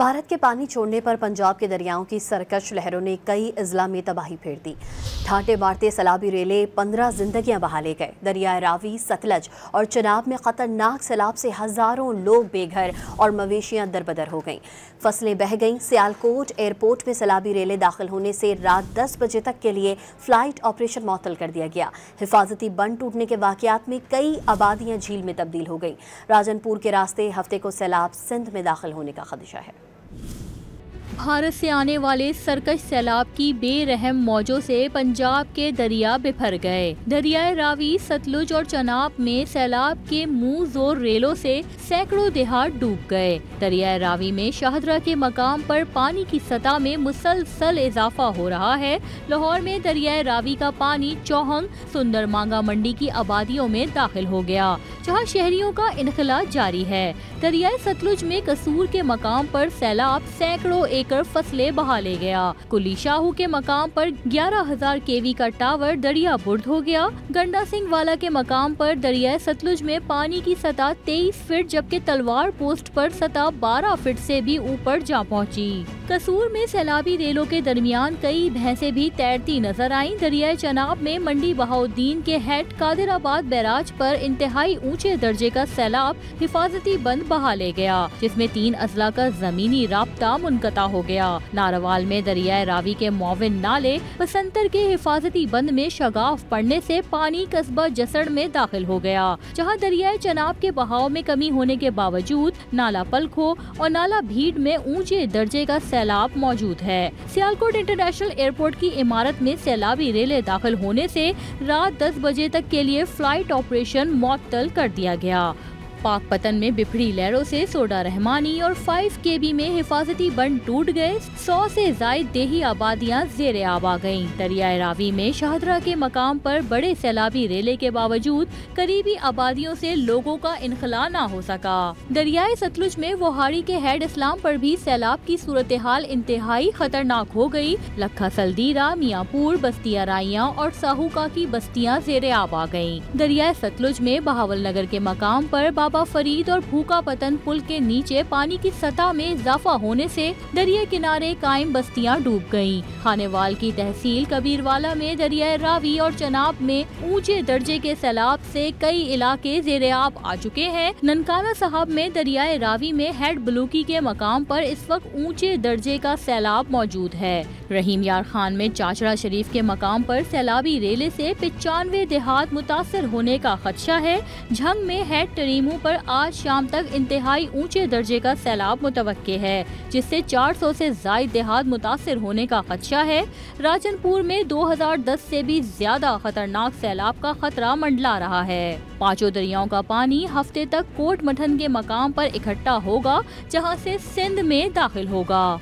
भारत के पानी छोड़ने पर पंजाब के दरियाओं की सरकश लहरों ने कई अजला में तबाही फेर दी। ठाटे मारते सैलाबी रेले 15 जिंदगियां बहा ले गए। दरिया रावी, सतलज और चनाब में खतरनाक सैलाब से हजारों लोग बेघर और मवेशियां दरबदर हो गईं। फसलें बह गईं। सियालकोट एयरपोर्ट में सैलाबी रेले दाखिल होने से रात 10 बजे तक के लिए फ्लाइट ऑपरेशन मुअत्तल कर दिया गया। हिफाजती बंद टूटने के वाकयात में कई आबादियां झील में तब्दील हो गईं। राजनपुर के रास्ते हफ्ते को सैलाब सिंध में दाखिल होने का खदशा है। भारत से आने वाले सरकश सैलाब की बेरहम मौजों से पंजाब के दरिया बिफर गए। दरियाए रावी, सतलुज और चनाब में सैलाब के मुंह जोर रेलों से सैकड़ों देहात डूब गए। दरियाए रावी में शाहदरा के मकाम पर पानी की सतह में मुसलसल इजाफा हो रहा है। लाहौर में दरियाए रावी का पानी चौहंग, सुंदर मांगा मंडी की आबादियों में दाखिल हो गया, जहाँ शहरियों का इनखला जारी है। दरियाए सतलुज में कसूर के मकाम पर सैलाब सैकड़ों एकड़ फसलें बहा ले गया। कुली शाहू के मकाम पर 11,000 केवी का टावर दरिया बुर्द हो गया। गंडा सिंह वाला के मकाम पर दरियाए सतलुज में पानी की सतह 23 फीट जबकि तलवार पोस्ट पर सतह 12 फीट से भी ऊपर जा पहुंची। कसूर में सैलाबी रेलों के दरमियान कई भैंसें भी तैरती नजर आईं। दरियाए चनाब में मंडी बहाउद्दीन के हेड कादिराबाद बैराज पर इंतहाई ऊंचे दर्जे का सैलाब हिफाजती बंद बहा ले गया, जिसमें 3 अजला का जमीनी राब्ता मुनक़ता हो गया। नारावाल में दरियाए रावी के मोविन नाले बसंतर के हिफाजती बंद में शगाफ पड़ने से पानी कस्बा जसड़ में दाखिल हो गया, जहां दरियाए चनाब के बहाव में कमी होने के बावजूद नाला पलखो और नाला भीड़ में ऊंचे दर्जे का सैलाब मौजूद है। सियालकोट इंटरनेशनल एयरपोर्ट की इमारत में सैलाबी रेले दाखिल होने से रात 10 बजे तक के लिए फ्लाइट ऑपरेशन मुअत्तल कर दिया गया। पाकपतन में बिफड़ी लहरों से सोडा रहमानी और 5 KB में हिफाजती बंद टूट गए। 100 से जायद देही आबादियां ज़ेरे आब आ गयीं। दरियाए रावी में शाहदरा के मकाम पर बड़े सैलाबी रेले के बावजूद करीबी आबादियों से लोगों का इनखला न हो सका। दरियाए सतलुज में वोहारी के हेड इस्लाम पर भी सैलाब की सूरत हाल इंतहाई खतरनाक हो गयी। लखा सलदीरा, मियाँपुर, बस्तिया राइयां और साहूका की बस्तियां ज़ेरे आब आ गयीं। दरियाए सतलुज में बहावल नगर के मकाम पर बाबा फरीद और भूका पतन पुल के नीचे पानी की सतह में इजाफा होने से दरिया किनारे कायम बस्तियां डूब गईं। खानेवाल की तहसील कबीरवाला में दरियाए रावी और चनाब में ऊंचे दर्जे के सैलाब से कई इलाके ज़ेरे आब आ चुके हैं। ननकाना साहब में दरियाए रावी में हेड बलूकी के मकाम पर इस वक्त ऊंचे दर्जे का सैलाब मौजूद है। रहीम यार खान में चाचड़ा शरीफ के मकाम पर सैलाबी रेले से 95 देहात मुतासर होने का खदशा है। झंग में हेड टरीमू पर आज शाम तक इंतहाई ऊंचे दर्जे का सैलाब मुतवक्के है, जिससे 400 से जायद देहात मुतासिर होने का खदशा है। राजनपुर में 2010 से भी ज्यादा खतरनाक सैलाब का खतरा मंडला रहा है। 5 दरियाओं का पानी हफ्ते तक कोट मठन के मकाम पर इकट्ठा होगा, जहां से सिंध में दाखिल होगा।